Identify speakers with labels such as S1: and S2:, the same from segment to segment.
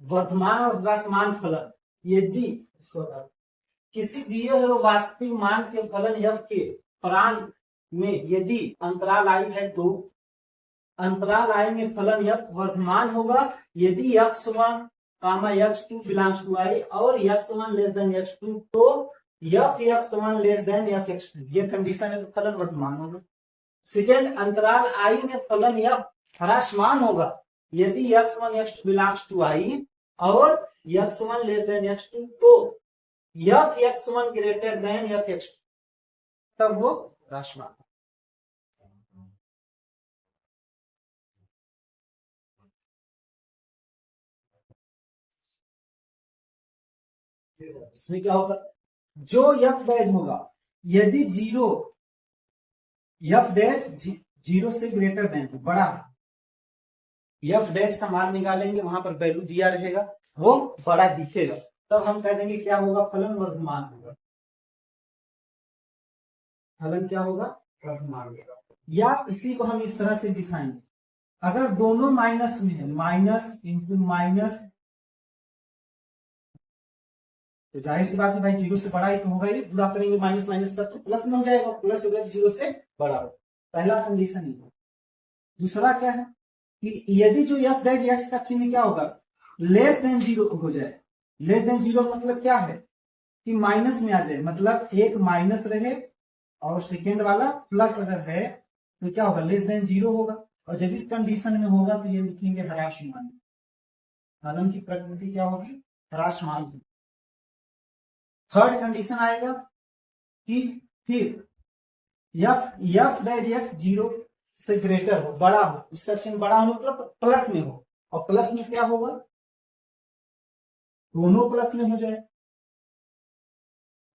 S1: वर्तमान और ह्रासमान फलन यदि किसी दिए हुए वास्तविक मान के फलन f के प्रांत में यदि अंतराल i है तो अंतराल i में फलन f वर्तमान होगा यदि x1 x2 belongs to i और x1 लेस देन x2 तो f x1 less than f x2 ये कंडीशन है तो फलन वर्तमान होगा। सेकेंड, अंतराल i में फलन f ह्रासमान होगा यदि x1 x2 belongs to i और x1 लेस देन x2 तो f x1 greater than f x2 तब वो ह्रासमान। इसमें क्या होगा, जो f डैश होगा यदि जीरो f डैश जीरो से ग्रेटर देन बड़ा f डैश का मान निकालेंगे वहां पर वैल्यू दिया रहेगा वो बड़ा दिखेगा तब हम कह देंगे क्या होगा, फलन वर्तमान होगा। फलन क्या होगा, वर्तमान होगा। या इसी को हम इस तरह से दिखाएंगे, अगर दोनों माइनस में है माइनस इंटू माइनस तो जाहिर सी बात है भाई जीरो से बड़ा ही तो होगा, ये गुणा करेंगे माइनस माइनस का तो प्लस में हो जाएगा, प्लस हो गया जीरो से बड़ा हो। पहला कंडीशन ही। दूसरा क्या है कि यदि जो f डैश x का चिन्ह क्या होगा, लेस देन जीरो हो जाए। लेस देन जीरो मतलब क्या है कि माइनस में आ जाए, मतलब एक माइनस रहे और सेकेंड वाला प्लस अगर है तो क्या होगा, लेस देन जीरो होगा। और यदि इस कंडीशन में होगा तो ये लिखेंगे ह्रासमान। फलन की प्रकृति क्या होगी, ह्रासमान। थर्ड कंडीशन आएगा कि फिर f डैश x जीरो से ग्रेटर हो, बड़ा हो, उसका चिन्ह बड़ा हो मतलब प्लस में हो, और प्लस में क्या होगा, दोनों प्लस में हो जाए,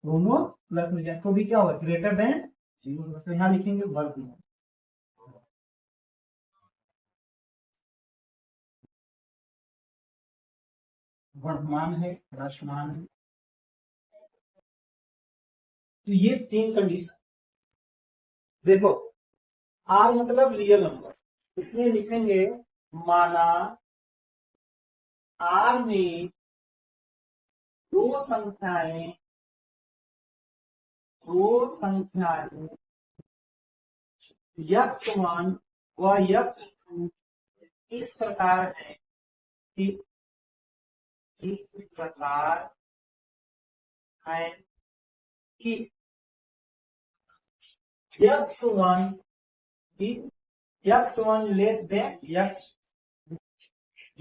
S1: दोनों प्लस में जाए तो भी क्या होगा, ग्रेटर देन जीरो। तो यहां लिखेंगे वर्तमान। वर्तमान है, ह्रासमान है। तो ये तीन कंडीशन। देखो आर मतलब रियल नंबर, इसलिए लिखेंगे माना आर में दो संख्याएं x1 व x2 इस प्रकार है कि इस प्रकार है कि x1 लेस देन x,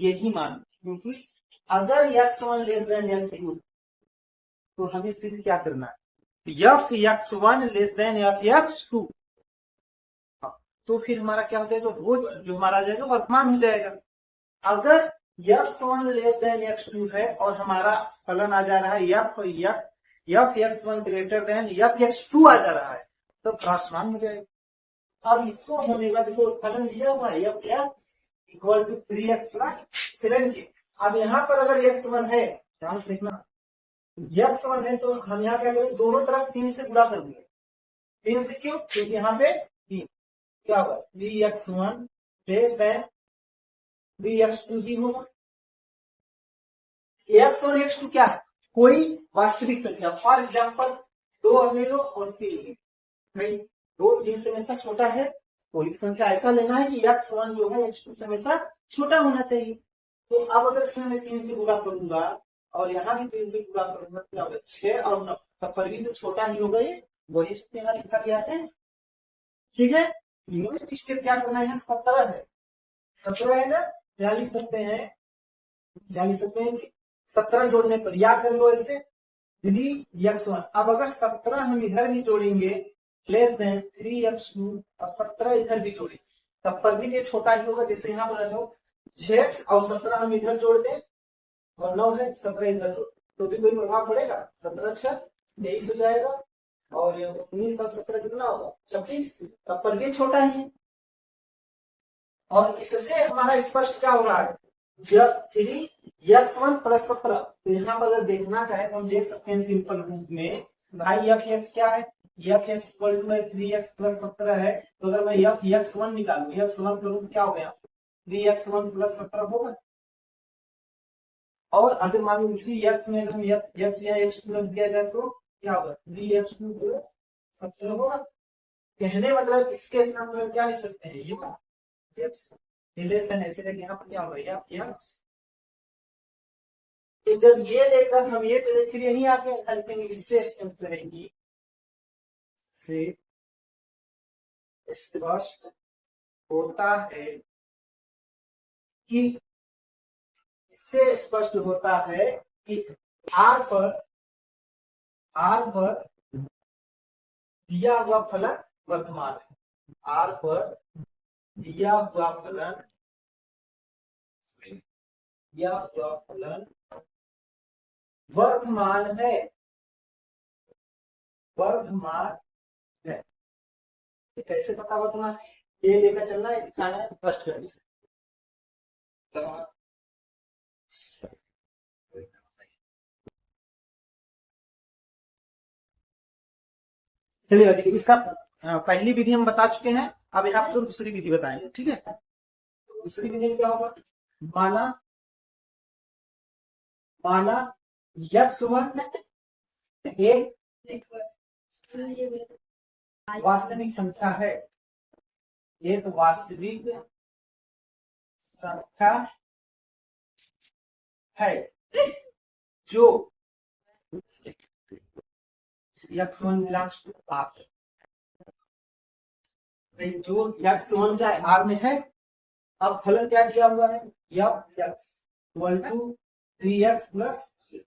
S1: यही मान, क्योंकि अगर x1 लेस देन x2 तो हमें सिर्फ क्या करना है, x1 लेस देन x2 तो फिर हमारा क्या हो जाएगा, वो जो हमारा आ जाएगा वर्तमान हो जाएगा। अगर x1 लेस देन x2 है और हमारा फलन आ जा रहा है f x1 greater than f x2 आ जा रहा है तो ह्रासमान हो जाएगा। अब इसको हमें देखो फलन दिया हुआ है f x equal to 3x plus 7। अब यहाँ पर अगर x1 है, ध्यान से देखना, x1 है तो हम यहाँ क्या करेंगे, दोनों तरफ 3 से गुणा कर देंगे। 3 से क्यों, क्योंकि यहाँ पे 3 क्या होगा, 3x1 लेस देन 3x2 ही होगा। x1 x2 क्या है, कोई वास्तविक संख्या, फॉर एग्जाम्पल 2 ले लो और 3 भाई 2 3 से हमेशा छोटा है, कोई संख्या ऐसा लेना है कि x1 जो है x2 से हमेशा छोटा होना चाहिए। तो अब अगर इसमें मैं 3 से गुणा करूंगा और यहाँ भी 3 से गुणा करूंगा क्या होगा, 6 और 9 तब पर भी तो छोटा ही होगा, ये वही यहाँ लिखा गया है। ठीक है, यूनिट स्टेप क्या करना है, 17 है, 17 है ना, क्या लिख सकते हैं, 17 जोड़ने पर याद कर लो ऐसे 3x1। अब अगर 17 हम इधर भी जोड़ेंगे लेस देन 3x2 और 17 इधर भी जोड़ेंगे तब पर भी ये छोटा ही होगा। जैसे यहाँ पर देखो 6 और 17 हम इधर जोड़ दें और 9 है, 17 इधर जोड़ तो भी कोई प्रभाव पड़ेगा, 17 6 23 हो जाएगा और 19 और 17 कितना होगा 26, तब पर भी छोटा ही। और इससे हमारा स्पष्ट क्या हो रहा है, 3x1 प्लस 17। तो यहाँ पर अगर देखना चाहे तो हम देख सकते हैं सिंपल रूप में, भाई f(x) क्या है, f(x) equal to 3x plus 17 है। तो अगर मैं f(x1) निकालू, x1 का रूप क्या हो गया, 3x1 प्लस 17 होगा। और अगर मान लो इसी x में अगर x या x प्लस दिया जाए तो क्या होगा 3x2 प्लस 17 होगा। कहने मतलब इस केस में हम लोग क्या लिख सकते हैं ये x लेस देन ऐसे करके यहाँ पर क्या होगा x। तो जब ये लेकर हम ये चले फिर यही आके लिखेंगे इससे रहेगी से स्पष्ट होता है कि इससे स्पष्ट होता है कि R पर दिया हुआ फलन वर्तमान है। R पर दिया हुआ फलन वर्तमान है कैसे पता वर्तमान ये लेकर चलना है दिखाना है फर्स्ट कंडीशन। चलिए देखिए इसका पहली विधि हम बता चुके हैं। अब यहाँ पर तो दूसरी विधि बताएंगे, ठीक है। दूसरी विधि में क्या होगा, माना x1 एक वास्तविक संख्या है, एक वास्तविक संख्या है जो x1 बिलोंग्स टू R, जो x1 का R में है। अब फलन क्या दिया हुआ है f(x) = 3x प्लस 6।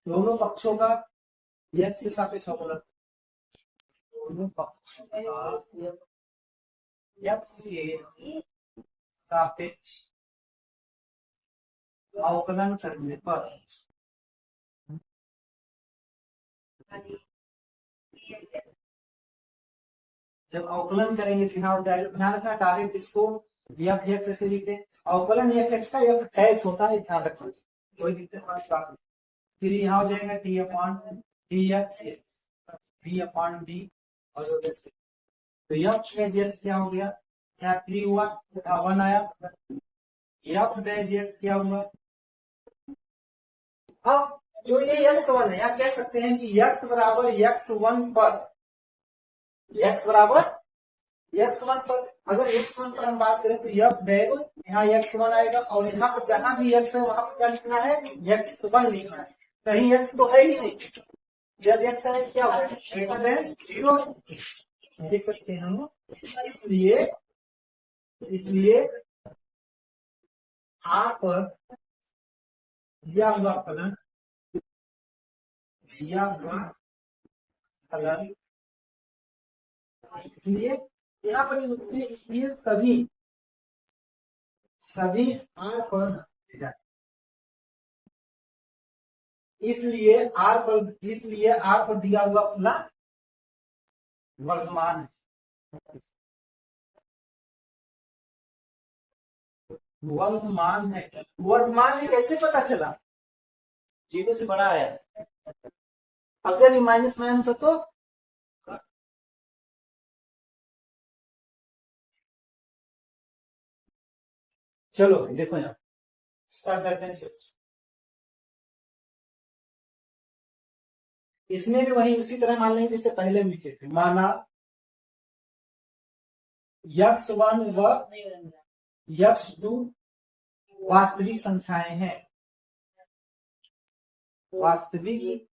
S1: दोनों पक्षों का x के सापेक्ष अवकलन, दोनों पक्षों का x के सापेक्ष अवकलन करने पर जब अवकलन करेंगे तो यहाँ ध्यान रखना डायरेक्ट इसको f(x) ऐसे लिखते हैं। अवकलन f(x) का f' होता है, ध्यान रखना, कोई दिक्कत नहीं। फिर यहाँ हो जाएगा d/dx d/d और तो f' क्या हो गया, यहाँ 3 हुआ 1 आया, f' क्या हुआ। अब जो ये x1 है, या कह सकते हैं कि x बराबर x1 पर, x बराबर x1 पर, अगर x1 पर हम बात करें तो यहाँ x1 आएगा और यहाँ पर जहां भी x है वहां पर क्या लिखना है x1 लिखना है। कहीं x तो है ही नहीं, जब x है क्या होगा ग्रेटर देन 0 देख सकते हैं हम। इसलिए R पर दिया हुआ फलन इसलिए यहाँ पर इसलिए सभी R पर, इसलिए R पर दिया हुआ फलन वर्तमान है। वर्तमान है कैसे पता चला, 0 से बड़ा है। अगर ये माइनस में हो तो चलो देखो यहाँ स्टार्ट करते हैं। इसमें भी वही उसी तरह मान लेंगे जैसे पहले लिखे थे। माना x1 व x2 वास्तविक संख्याएं हैं, वास्तविक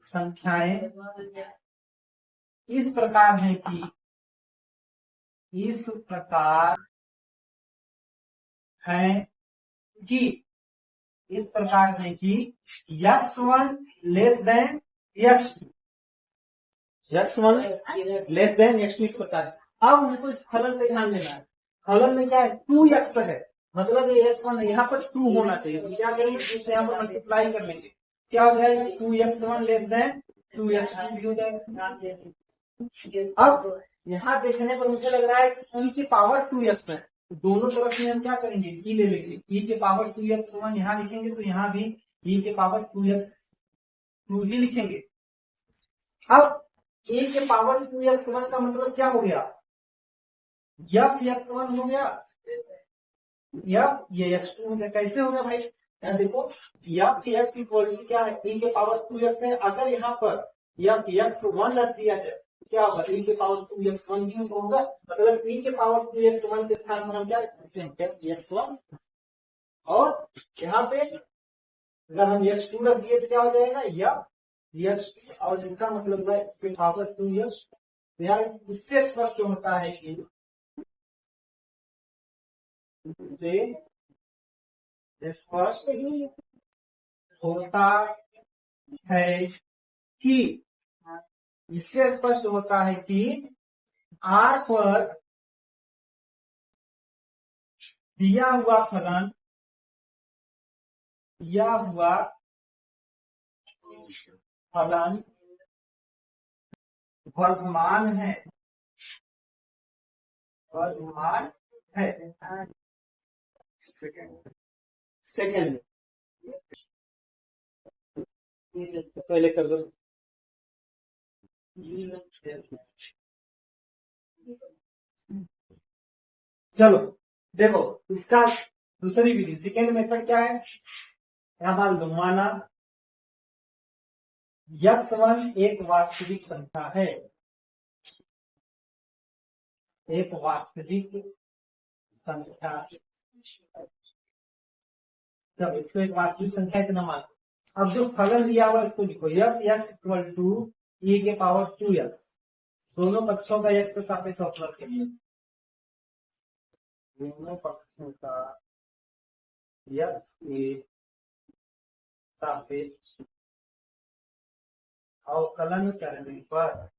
S1: संख्याएं इस प्रकार है कि x1 लेस देन x2 इस प्रकार। अब हमको इस फलन पे ध्यान देना है। फलन में क्या है 2x है, मतलब ये x1 यहाँ पर 2 होना चाहिए। तो क्या करेंगे, इसे यहाँ पर मल्टीप्लाई कर लेंगे, क्या हो जाएगा 2x1 लेस देन 2x2 भी हो जाएगा। अब यहाँ देखने पर मुझे लग रहा है e की पावर 2x है, तो दोनों तरफ में हम क्या करेंगे e ले लेंगे। e के पावर 2x1 यहाँ लिखेंगे तो यहाँ भी e के पावर 2x2 ही लिखेंगे। अब e के पावर 2x1 का मतलब क्या हो गया, f(x1) हो गया यफ ये x2 मुझे कैसे होगा भाई, यहाँ देखो यफ एक्स इक्वल टू क्या है, e के पावर 2x है। अगर यहाँ पर यफ x1 रख दिया जाए क्या होगा, e के पावर 2x1 भी होगा। मतलब e के पावर 2x1 के स्थान पर हम क्या रख सकते हैं, x1। और यहाँ पे अगर हम x2 रख दिए तो क्या हो जाएगा, यफ x2, और इसका मतलब है e के पावर 2x। यार इससे स्पष्ट होता है कि से स्पष्ट होता है कि, इससे स्पष्ट होता है कि आर पर दिया हुआ फलन वर्तमान है, सेकेंड पहले कर दो। चलो देखो इसका दूसरी विधि, सेकेंड मेथड क्या है, यहाँ मान लो माना x1 एक वास्तविक संख्या है, एक वास्तविक संख्या, जब इसको एक वास्तविक संख्या इतना मान, अब जो फलन दिया हुआ इसको लिखो, f x equal to e के पावर 2x, दोनों पक्षों का x के सापेक्ष अवकलन करिए, दोनों पक्षों का x के सापेक्ष अवकलन करने पर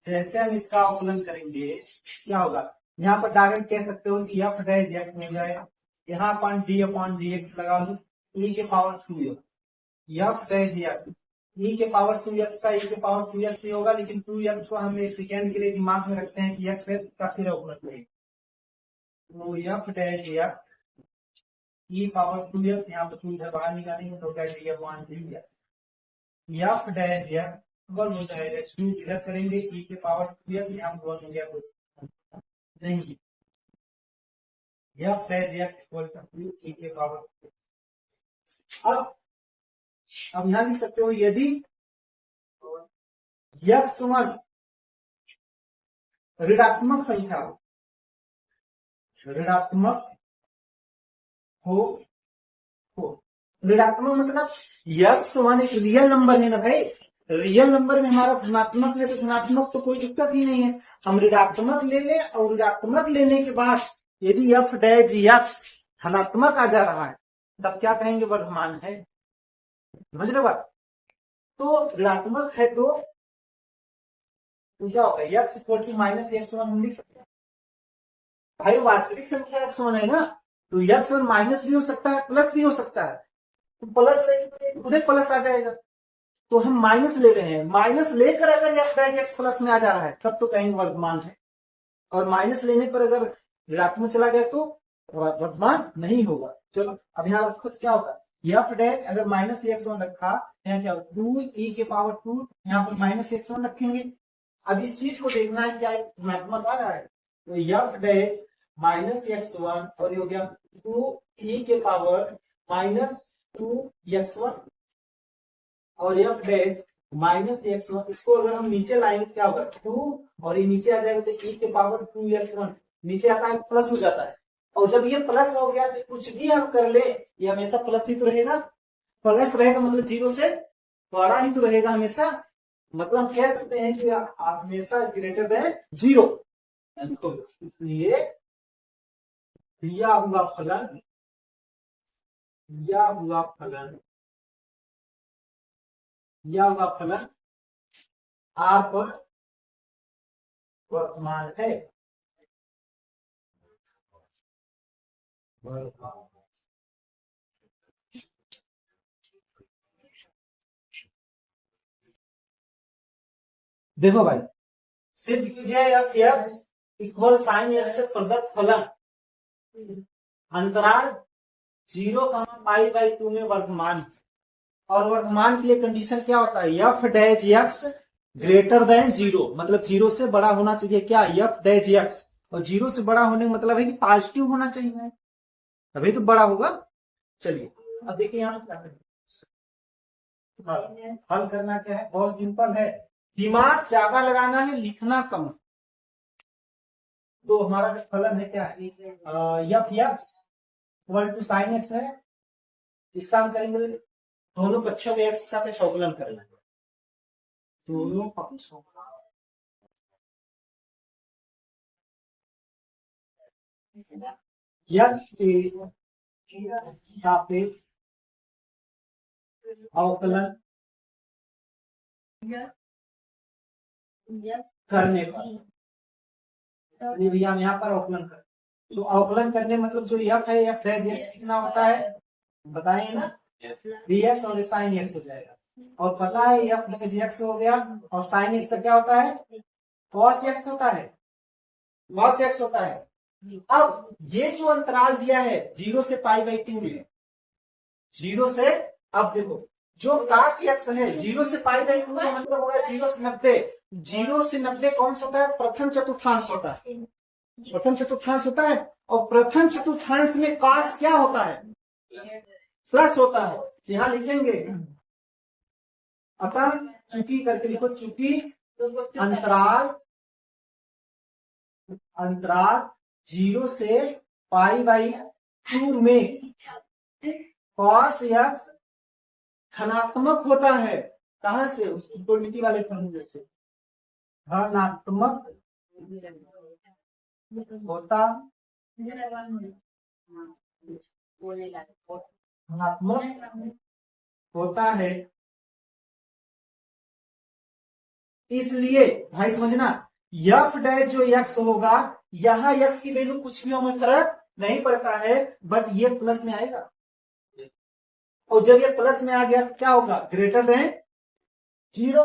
S1: जैसे हम इसका अवकलन करेंगे क्या होगा, यहाँ पर डायरेक्ट कह सकते हो कि एफ डैश एक्स मिल जाएगा, यहाँ अपन डी अपॉन डी एक्स लगा दो, ई के power 2x, f dash x e के पावर 2x का ई के पावर 2x ही होगा, लेकिन 2x को हम एक सेकेंड के लिए दिमाग में रखते हैं कि x है, इसका फिर अवकलन करेंगे, तो एफ डैश एक्स ई पावर 2x, यहाँ पर 2 इधर बाहर निकालेंगे तो क्या D upon d x, F dash x one हो जाएगा, 2 इधर करेंगे e के पावर 2x, यहाँ पर 1 हो गया तो नहीं, यह इक्वल टू e के पावर। अब यहाँ लिख सकते हो यदि x1 ऋणात्मक संख्या हो, ऋणात्मक हो, ऋणात्मक मतलब x1 एक रियल नंबर है ना भाई, रियल नंबर में हमारा धनात्मक है तो धनात्मक तो कोई दिक्कत ही नहीं है, हम ऋणात्मक ले लें, और ऋणात्मक लेने के बाद यदि एफ डैश एक्स धनात्मक आ जा रहा है तब क्या कहेंगे, वर्तमान है, समझ रहे बात। तो ऋणात्मक है तो क्या होगा, x equal to minus x1 हम लिख सकते हैं, भाई वास्तविक संख्या x1 है ना, तो x1 माइनस भी हो सकता है प्लस भी हो सकता है, तो प्लस लेके खुद प्लस आ जाएगा, तो हम माइनस ले रहे हैं, माइनस लेकर अगर एफ डैश एक्स प्लस में आ जा रहा है तब तो कहेंगे वर्तमान है, और माइनस लेने पर अगर ऋणात्मक चला गया तो वर्तमान नहीं होगा। चलो अब यहाँ रखो क्या होगा, एफ डैश अगर माइनस x1 रखा, यहाँ क्या होगा 2e के पावर 2, यहाँ पर माइनस x1 रखेंगे। अब इस चीज को देखना है क्या ऋणात्मक आ रहा है, तो एफ डैश माइनस x1 और ये हो गया 2e के पावर माइनस 2x1 और एफ डैश माइनस x1, इसको अगर हम नीचे लाएंगे क्या होगा 2 और ये नीचे आ जाएगा तो e के पावर 2x1, नीचे आता है प्लस हो जाता है, और जब ये प्लस हो गया तो कुछ भी हम कर ले ये हमेशा प्लस ही तो रहेगा, प्लस रहेगा मतलब जीरो से बड़ा ही तो रहेगा हमेशा, मतलब हम कह सकते हैं कि हमेशा ग्रेटर देन जीरो, तो इसलिए दिया हुआ फलन आर पर वर्तमान है, देखो भाई सिद्ध कीजिए F x equal sine x से प्रदत्त फलन अंतराल 0,π/2 में वर्तमान, और वर्तमान के लिए कंडीशन क्या होता है, F dash x greater than zero, मतलब जीरो से बड़ा होना चाहिए क्या, एफ डैश एक्स, और जीरो से बड़ा होने का मतलब है कि पॉजिटिव होना चाहिए, तभी तो बड़ा होगा। चलिए अब देखिए यहाँ क्या करें, हल करना क्या है, बहुत सिंपल है, दिमाग ज्यादा लगाना है, लिखना कम। तो हमारा फलन है क्या है, f x equal to sine x है, इसका हम करेंगे दोनों पक्षों में एक्स के साथ अवकलन करना है, दोनों पक्षों एक्स के सापेक्ष अवकलन करने पर, चलिए भैया हम यहाँ पर अवकलन कर, तो अवकलन करने मतलब जो एफ है, एफ डैश एक्स कितना होता है बताइए ना, बी एक्स और साइन एक्स हो जाएगा, और पता है एफ डैश एक्स हो गया, और साइन एक्स का क्या होता है, कॉस एक्स होता है, कॉस एक्स होता है। अब ये जो अंतराल दिया है 0 से पाई बाई 2 में, 0 से, अब देखो जो कास एक्स है 0 से पाई बाई 2 का मतलब होगा 0 से 90, 0 से 90 कौन सा होता है, प्रथम चतुर्थांश होता है, प्रथम चतुर्थांश होता है, और प्रथम चतुर्थांश में कास क्या होता है, प्लस होता है, यहां लिखेंगे, अतः चूंकि करके लिखो, चूंकि अंतराल 0 से पाई बाई 2 में कॉस एक्स धनात्मक होता है, कहां से, उसकी त्रिकोणमिति वाले फॉर्मूले से, धनात्मक होता, धनात्मक होता है, इसलिए भाई समझना, एफ डैश जो एक्स होगा, यहां एक्स की वैल्यू कुछ भी हमें फर्क नहीं पड़ता है, बट ये प्लस में आएगा, और जब ये प्लस में आ गया क्या होगा, ग्रेटर देन जीरो,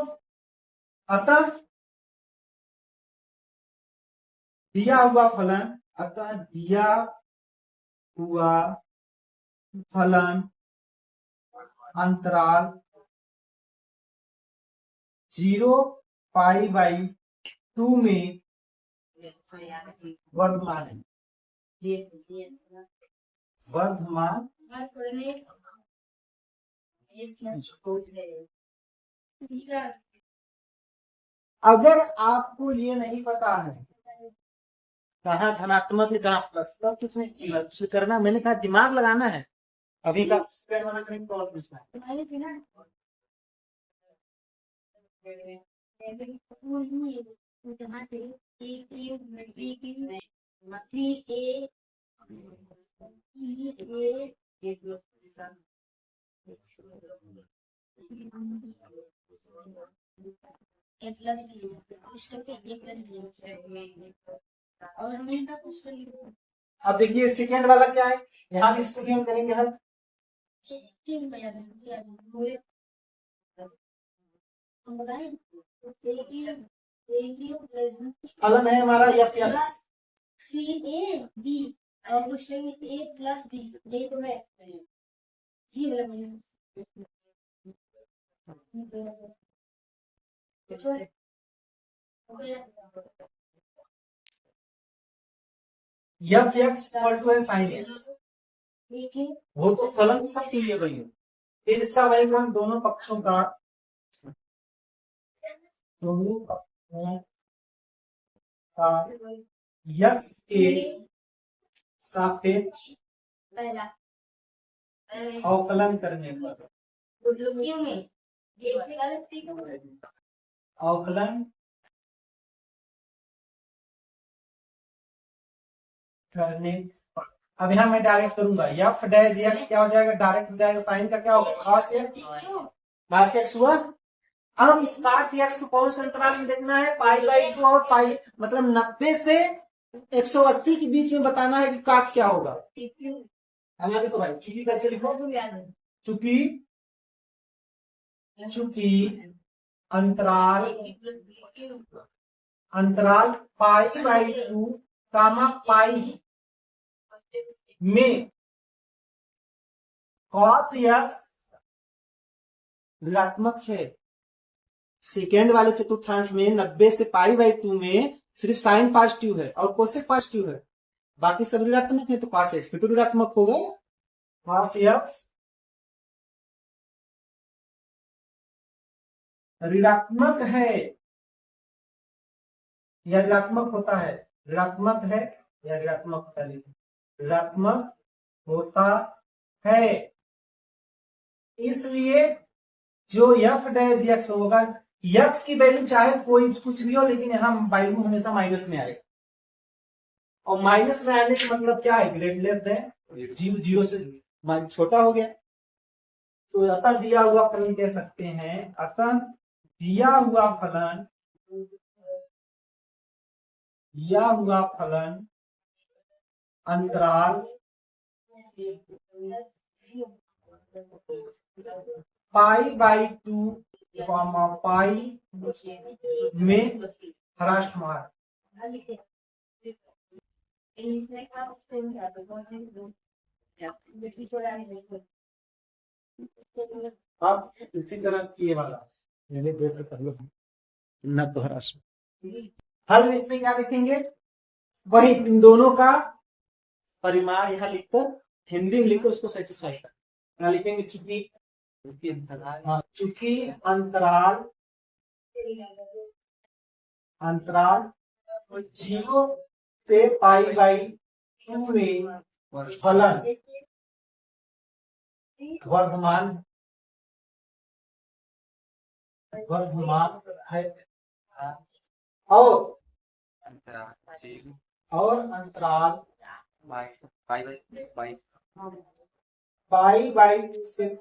S1: अतः दिया हुआ फलन, अतः दिया हुआ फलन अंतराल 0 पाई बाई 2 में वर्धमान है, वर्धमान, अगर आपको ये नहीं पता है कहाँ धनात्मक है कहाँ प्लस, कुछ नहीं करना, मैंने कहा दिमाग लगाना है, अभी का और पूछना है, अब देखिए सेकेंड वाला क्या है, यहाँ भी इसको भी हम करेंगे हल, फलन है हमारा एफ एक्स, ए बी और क्वेश्चन में ए प्लस बी, ये तो है जी एफ एक्स इक्वल टू है साइन एक्स, वो तो फलन सब के लिए वही है, फिर इसका वही मान दोनों पक्षों का, दोनों पक्षों का एक्स के सापेक्ष अवकलन करने पर, अवकलन करने पर, अब यहाँ मैं डायरेक्ट करूंगा, एफ डैश एक्स क्या हो जाएगा, डायरेक्ट हो जाएगा, साइन का क्या होगा, cos एक्स हुआ। अब इस cos एक्स को कौन से अंतराल में देखना है, पाई बाई 2 और पाई, मतलब 90 से 180 के बीच में बताना है कि cos क्या होगा, देखो भाई चुकी करके लिखो, चूंकि अंतराल पाई बाई 2 कामा पाई में cos एक्स ऋणात्मक है, सेकेंड वाले चतुर्थांश में 90 से π/2 में सिर्फ साइन पॉजिटिव है और कोसेक पॉजिटिव है, बाकी सब ऋणात्मक है, तो cos x तो ऋणात्मक होगा। cos x ऋणात्मक है या ऋणात्मक होता है, ऋणात्मक है या ऋणात्मक होता है, ऋणात्मक होता है। इसलिए जो f डैश x होगा, x की वैल्यू चाहे कोई कुछ भी हो, लेकिन यहाँ वैल्यू हमेशा माइनस में आएगा, और माइनस में आने का मतलब क्या है, ग्रेट लेस देन 0 से छोटा हो गया। तो अतः दिया हुआ फलन कह सकते हैं, अतः दिया हुआ फलन अंतराल π/2 पाई में ह्रासमान। अब इसी तरह ये वाला न तो ह्रास, हल में इसमें क्या लिखेंगे, वही इन दोनों का परिमाण यहाँ लिखकर हिंदी में लिखकर उसको सेटिस्फाई कर, यहाँ लिखेंगे चूंकि अंतराल 0 से π/2 में फलन वर्धमान है, और अंतराल π/2 से π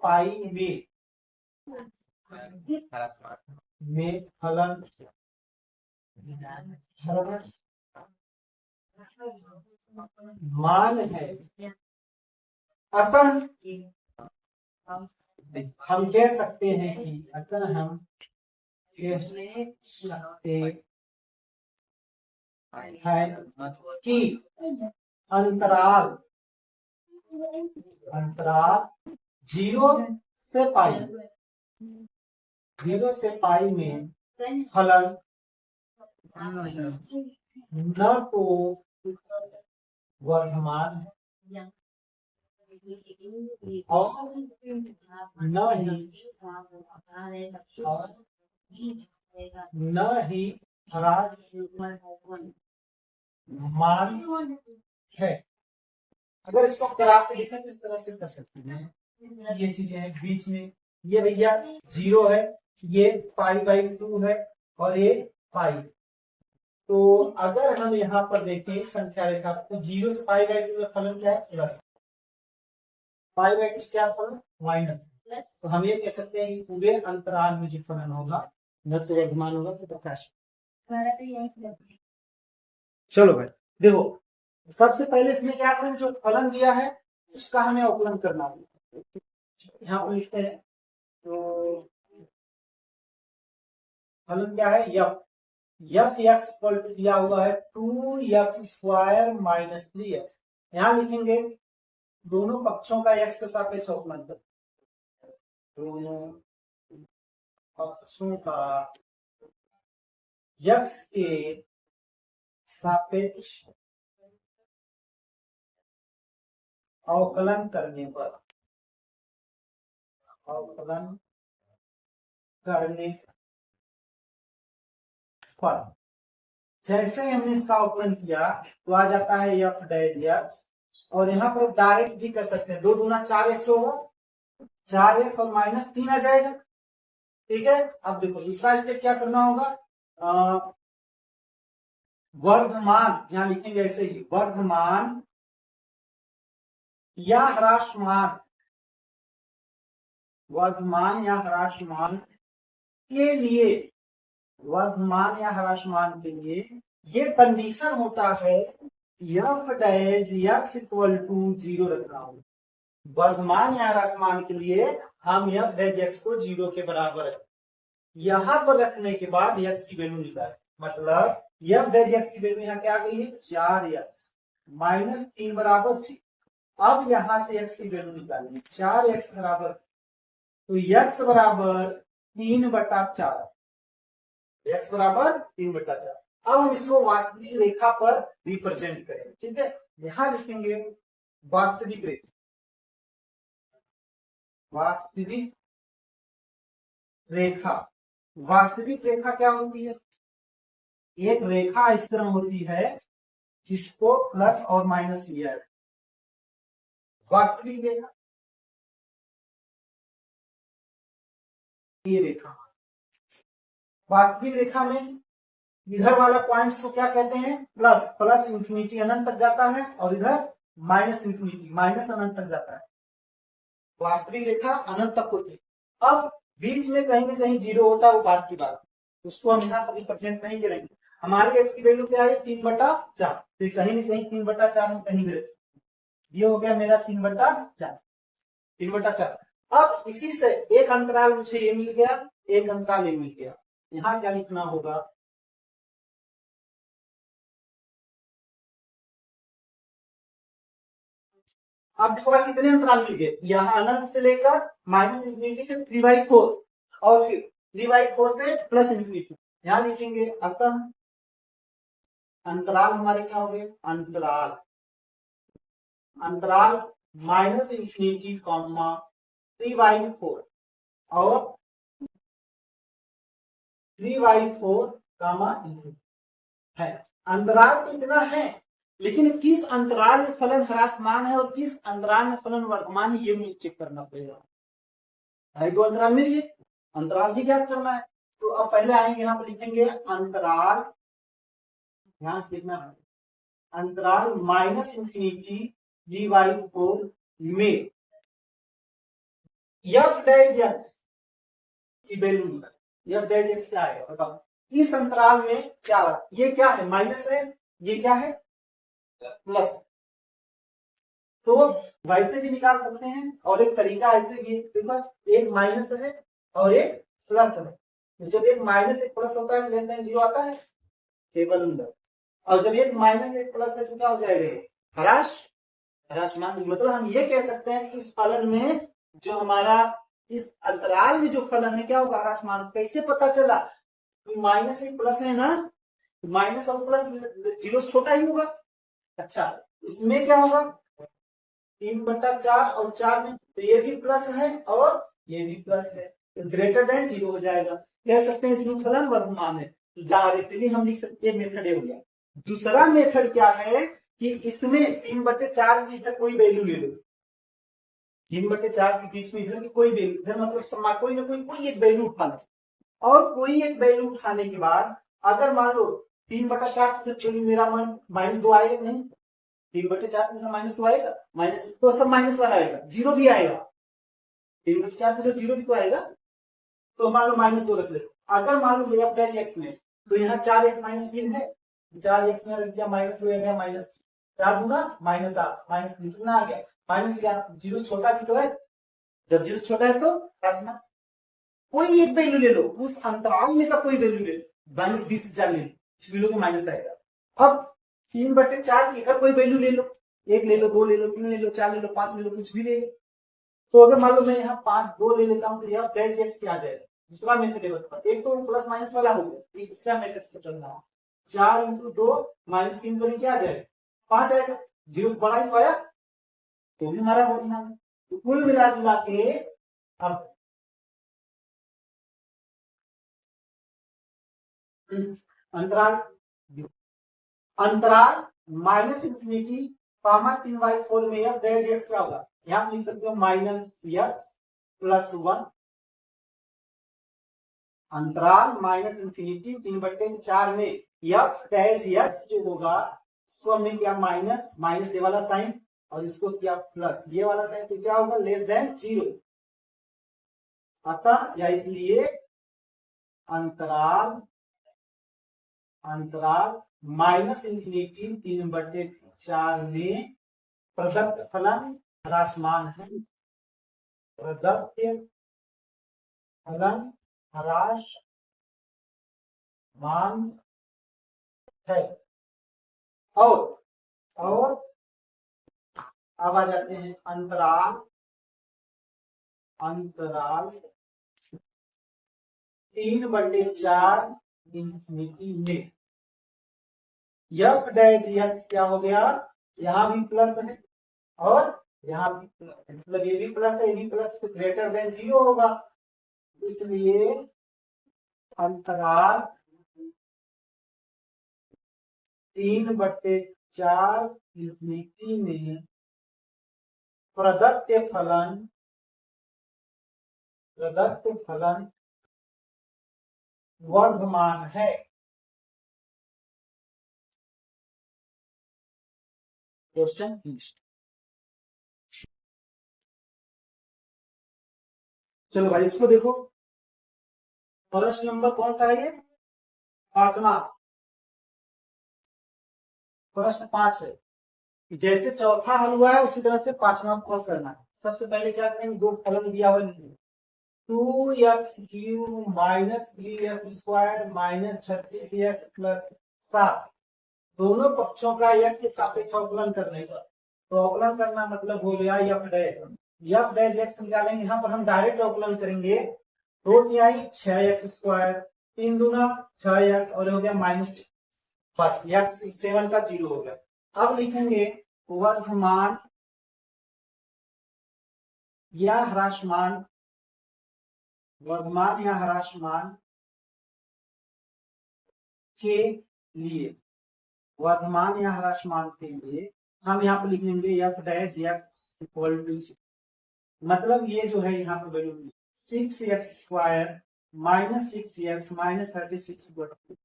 S1: में फलन मान है। अतः हम कह सकते हैं कि अंतराल 0 से π में फलन न तो वर्धमान है और न ही ह्रासमान है। अगर इसको ग्राफ पे लिखें तो इस तरह से कर सकते हैं, ये चीजें हैं बीच में, ये भैया 0 है, ये π/2 है और ये पाई। तो अगर हम यहाँ पर देखें संख्या रेखा, तो 0 से π/2 का फलन क्या है, प्लस, π/2 से क्या फलन माइनस, तो हम ये कह सकते हैं इस पूरे अंतराल में जो फलन होगा न तो वर्धमान होगा तो प्रकाश। चलो भाई देखो, सबसे पहले इसमें क्या करें, जो फलन दिया है उसका हमें अवकलन करना है। यहाँ पर लिखते हैं, तो फलन क्या है, f x इक्वल टू दिया हुआ है 2x² - 3x। यहाँ लिखेंगे दोनों पक्षों का x के सापेक्ष अवकलन कर, दोनों पक्षों का x के सापेक्ष अवकलन करने पर जैसे हमने इसका अवकलन किया तो आ जाता है f डैश x, और यहाँ पर डायरेक्ट भी कर सकते हैं, 2 दूना 4x होगा, 4x और -3 आ जाएगा। ठीक है, अब देखो दूसरा स्टेप क्या करना होगा, वर्धमान, यहाँ लिखेंगे ऐसे ही, वर्धमान या ह्रासमान, वर्धमान या ह्रासमान के लिए, वर्धमान या ह्रासमान के लिए ये कंडीशन होता है f dash x equal to 0 रखना होगा। वर्धमान या ह्रासमान के लिए हम f डैश x को 0 के बराबर है, यहाँ पर रखने के बाद x की वैल्यू निकालें, मतलब f डैश x की वैल्यू यहाँ क्या आ गई है, 4x -3 बराबर 6। अब यहाँ से x की वैल्यू निकालेंगे, 4x बराबर, तो x बराबर 3/4, x बराबर 3/4। अब हम इसको वास्तविक रेखा पर रिप्रेजेंट करेंगे, ठीक है। यहां लिखेंगे वास्तविक रेखा। वास्तविक रेखा, वास्तविक रेखा क्या होती है? एक रेखा इस तरह होती है जिसको प्लस और माइनस लिया है, वास्तविक रेखा। ये रेखा वास्तविक रेखा में इधर वाला पॉइंट्स को क्या कहते हैं? प्लस। प्लस इंफिनिटी अनंत तक जाता है और इधर माइनस इंफिनिटी माइनस अनंत तक जाता है। वास्तविक रेखा अनंत तक होती है। अब बीच में कहीं ना कहीं जीरो होता है, वो बात की बात, उसको हम यहाँ पर रिप्रेजेंट नहीं करेंगे। हमारी एक्स की वैल्यू क्या है? 3/4। तो कहीं ना कहीं 3/4 हम कहीं भी रख सकते हैं। ये हो गया मेरा 3/4, 3/4। अब इसी से एक अंतराल मुझे ये मिल गया, एक अंतराल ये मिल गया। यहाँ क्या लिखना होगा? अब देखो भाई कितने अंतराल मिल गए? यहाँ अनंत से लेकर माइनस इंफिनिटी से 3/4 और फिर 3/4 से प्लस इंफिनिटी। यहाँ लिखेंगे अतः अंतराल हमारे क्या हो गए? अंतराल अंतराल माइनस इंफिनिटी कॉमा 3/4 और 3/4 कामा है। अंतराल तो इतना है, लेकिन किस अंतराल में फलन ह्रासमान है और किस अंतराल में फलन वर्धमान है, ये मुझे चेक करना पड़ेगा। दो अंतराल में अंतराल ही ज्ञात करना है। तो अब पहले आएंगे, यहाँ पर लिखेंगे अंतराल, ध्यान से लिखना है, अंतराल माइनस इंफिनिटी 3/4 में f डैश x की वैल्यू, f डैश x क्या आएगा बताओ? इस अंतराल में क्या है? ये क्या है? माइनस है, ये क्या है? प्लस। तो वैसे भी निकाल सकते हैं और एक तरीका ऐसे भी, देखो एक माइनस है और एक प्लस है। तो जब एक माइनस एक प्लस होता है लेस देन 0 आता है टेबल नंबर, और जब एक माइनस एक प्लस है तो क्या हो जाएगा? ह्रासमान। मतलब हम ये कह सकते हैं कि इस फलन में जो हमारा इस अंतराल में जो फलन है क्या होगा? ह्रासमान। कैसे पता चला? तो माइनस एक प्लस है ना, माइनस और प्लस 0 से छोटा ही होगा। अच्छा, इसमें क्या होगा? 3/4 और 4 में तो ये भी प्लस है और ये भी प्लस है, तो ग्रेटर देन 0 हो जाएगा। कह सकते हैं इसमें फलन वर्धमान है। तो डायरेक्टली हम लिख सकते हैं, मेथड हो गया। दूसरा मेथड क्या है कि इसमें 3/4 की इधर कोई वैल्यू ले लो, 3/4 के बीच में इधर की कोई वैल्यू, इधर मतलब कोई ना कोई एक वैल्यू उठा लो, और कोई एक वैल्यू उठाने के बाद अगर मान लो 3/4 मेरा मन -2 आएगा नहीं, 3/4 में -2 आएगा, माइनस तो सब माइनस वाला आएगा, 0 भी आएगा। 3/4 में तो 0 भी तो आएगा। तो मान लो -2 रख ले। अगर मान लो मेरा प्लस एक्स में, तो यहाँ 4x-3 है, 4x में रख दिया, -2 आ गया, -4 दूंगा -8 -3 कितना आ गया? -11। 0 छोटा भी तो है, जब 0 छोटा है तो रखना कोई एक वैल्यू ले लो, उस अंतराल में का कोई वैल्यू ले लो, -20 ले लो, कुछ भी लो तो माइनस आएगा। अब 3/4 की इधर कोई वैल्यू ले लो, 1 ले लो, 2 ले लो, 3 ले लो, 4 ले लो, 5 ले लो, कुछ भी ले लो। तो अगर मान लो मैं यहाँ 5 2 ले लेता हूँ तो यह डेल एक्स क्या आ जाएगा? दूसरा मेथड है, एक तो प्लस माइनस वाला हो गया, एक दूसरा मेथड से चल रहा है। 4 × 2 -3 करें क्या आ जाएगा? 5 आएगा। 0 से बड़ा ही तो आया, तो भी हमारा हो गया। तो कुल मिला जुला के अब अंतराल माइनस इंफिनिटी कामा 3/4 में f डेल एक्स क्या होगा? यहाँ लिख सकते हो -x+1। अंतराल माइनस इंफिनिटी 3/4 में f डेल एक्स जो होगा, इसको हमने किया माइनस, माइनस ये वाला साइन, और इसको किया प्लस ये वाला साइन, तो क्या होगा? Less than 0। अतः या इसलिए अंतराल माइनस इंफिनिटी 3/4 में प्रदत्त फलन ह्रासमान है। प्रदत्त फलन ह्रासमान है। और अब आ जाते हैं अंतराल 3/4 इंफिनिटी में एफ डैश एक्स क्या हो गया, यहाँ भी प्लस है और यहाँ भी प्लस है, मतलब ये भी प्लस है, ये भी प्लस, तो ग्रेटर देन 0 होगा। इसलिए अंतराल 3/4 इंफिनिटी में प्रदत्त फलन वर्धमान है। क्वेश्चन चलो भाई इसको देखो, प्रश्न नंबर कौन सा है ये, 5वां, प्रश्न 5 है। जैसे चौथा हल हुआ है उसी तरह से 5वां हल करना है। सबसे पहले क्या करेंगे, दो फलन दिया हुआ है, 2x³ minus 3x² minus 36x plus 7, दोनों पक्षों का x के सापेक्ष अवकलन करने का। तो अवकलन करना मतलब हो गया f डैश x निकालेंगे, यहाँ पर हम डायरेक्ट अवकलन करेंगे। 2 तिहाई 6x², 3 दूना 6x और हो गया माइनस, बस x 7 का 0 हो गया। अब लिखेंगे वर्धमान या ह्रासमान, वर्धमान या ह्रासमान के लिए, वर्धमान या ह्रासमान के लिए हम यहाँ पर लिखेंगे f dash x equal to, मतलब ये जो है यहाँ पर value 6x² minus 6x minus 36,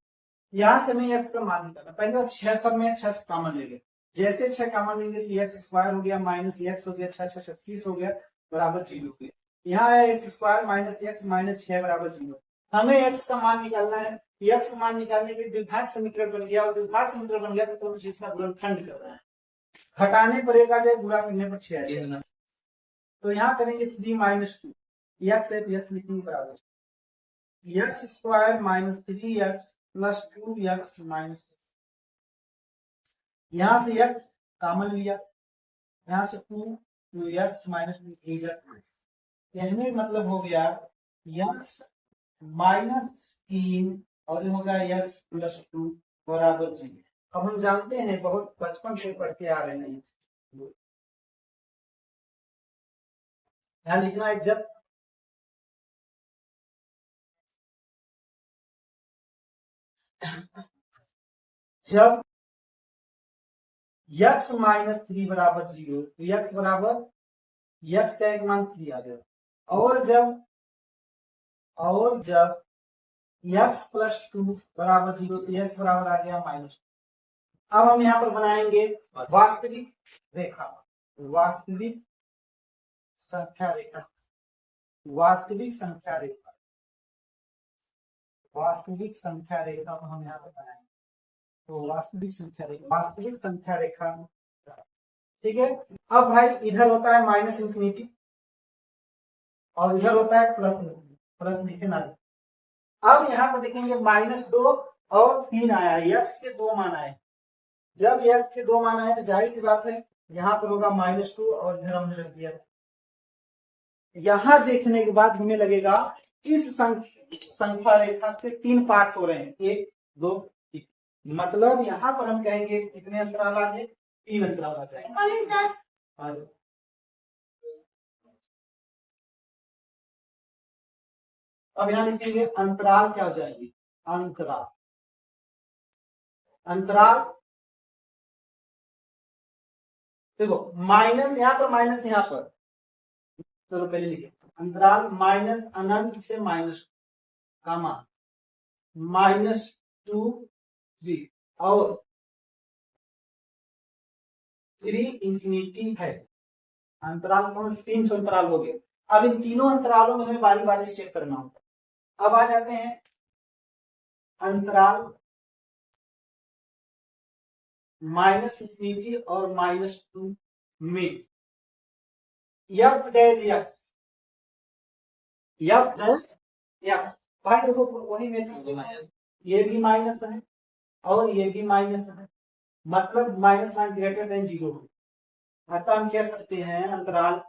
S1: यहाँ से हमें x का मान निकालना। पहले 6 सब में 6 कॉमन लेंगे, जैसे 6 कॉमन लेंगे तो x² हो गया माइनस x हो गया 6 6 36 हो गया बराबर 0 हो गया। यहाँ है x² माइनस x माइनस 6 बराबर 0। हमें x का मान निकालना है, x का मान निकालने के लिए द्विघात समीकरण बन गया, और द्विघात समीकरण बन गया तो मुझे इसका गुणनखंड करना है। घटाने पर एक आ जाए, गुणा करने पर 6 आ जाए। तो यहाँ करेंगे 3 माइनस 2 x है तो x लिखेंगे बराबर x² minus 3x plus 2x minus 6। यहाँ से x कॉमन लिया, यहाँ से 2x माइनस 3x, इसमें मतलब हो गया x माइनस 3 और ये हो गया x प्लस 2 बराबर 0। अब हम जानते हैं, बहुत बचपन से पढ़ के आ रहे हैं, यहाँ लिखना है जब x माइनस 3 बराबर 0 तो x बराबर, x का एक मान 3 आ गया, और जब x प्लस 2 बराबर 0 तो x बराबर आ गया माइनस। अब हम यहाँ पर बनाएंगे वास्तविक रेखा, वास्तविक संख्या रेखा, वास्तविक संख्या रेखा, वास्तविक संख्या रेखा को हम यहाँ पर बनाएंगे। तो वास्तविक संख्या रेखा, ठीक है। अब भाई इधर होता है माइनस इंफिनिटी और इधर होता है प्लस लिखना। अब यहाँ पर देखेंगे -2 और 3 आया है, x के 2 मान आए। जब x के 2 मान आए तो जाहिर सी बात है यहाँ पर होगा -2 और इधर हमने रख दिया। यहाँ देखने के बाद हमें लगेगा इस संख्या रेखा के 3 पार्ट्स हो रहे हैं, 1 2 3, मतलब यहाँ पर हम कहेंगे कितने अंतराल आ गए, 3 अंतराल आ जाएंगे। अब यहाँ लिखेंगे अंतराल क्या हो जाएगी, अंतराल, अंतराल देखो माइनस यहाँ पर माइनस यहाँ पर, चलो पहले लिखे अंतराल माइनस अनंत से माइनस कामा -2 3 और 3 इंफिनिटी है। अंतराल कौन से, 3 अंतराल हो गए। अब इन तीनों अंतरालों में हमें बारी बारी से चेक करना होगा। अब आ जाते हैं अंतराल -इंफिनिटी और -2 में f डैश x, भाई देखो वही में ये भी माइनस है और ये भी माइनस है, मतलब माइनस मान ग्रेटर देन 0। अतः हम कह सकते हैं अंतराल,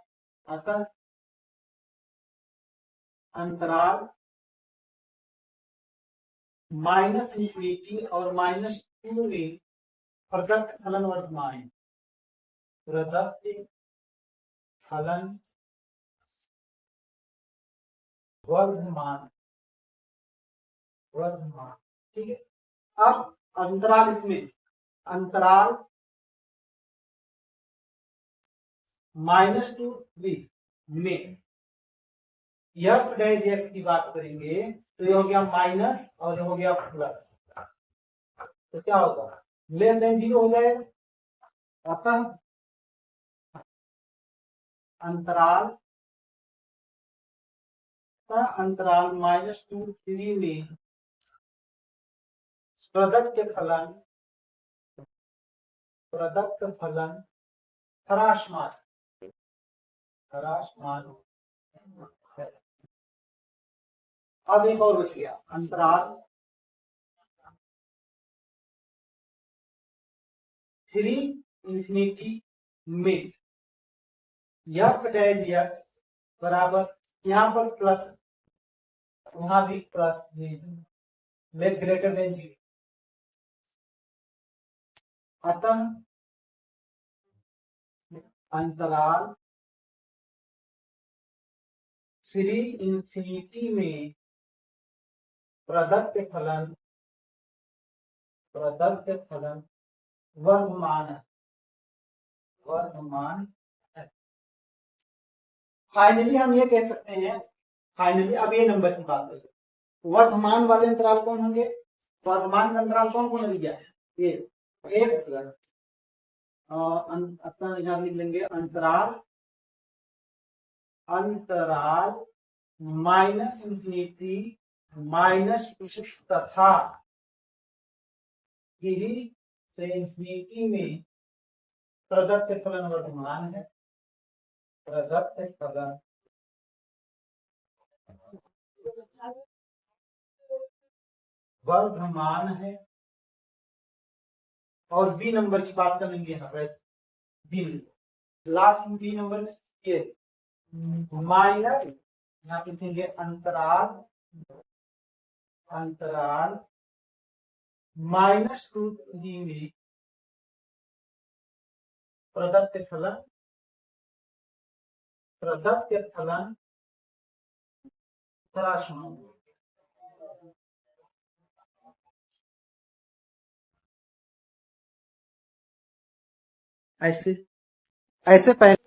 S1: अतः अंतराल माइनस इंफिनिटी और -2 में प्रदत्त फलन वर्तमान, प्रदत्त फलन वर्धमान, वर्धमान। ठीक है, अब अंतराल, इसमें अंतराल -2 में एफ डैश एक्स की बात करेंगे तो ये हो गया माइनस और ये हो गया प्लस, तो क्या होगा, लेस देन 0 हो जाएगा। अतः अंतराल अंतराल -2 3 में प्रदत्त फलन ह्रासमान है। अब एक और बच गया, अंतराल 3 इंफिनिटी में एफ डैश एक्स बराबर, यहां पर प्लस, वहां भी प्लस, लेस ग्रेटर देन 0। अतः अंतराल 3 इंफिनिटी में प्रदत्त फलन वर्धमान है। फाइनली हम ये कह सकते हैं, फाइनली अब ये नंबर की बात करें, वर्धमान वाले अंतराल कौन होंगे, वर्धमान का अंतराल कौन कौन लिया है, ये एक, अपना यहां लिख लेंगे अंतराल माइनस इंफिनिटी -2 तथा 3 से इंफिनिटी में प्रदत्त फलन वर्धमान है, प्रदत्त फलन वर्धमान है। और बी नंबर की बात करेंगे यहाँ पर, बी लास्ट बी नंबर ये माइनस, यहाँ पे लिखेंगे अंतराल -2 3 में प्रदत्त फलन ह्रासमान। ऐसे ऐसे पहले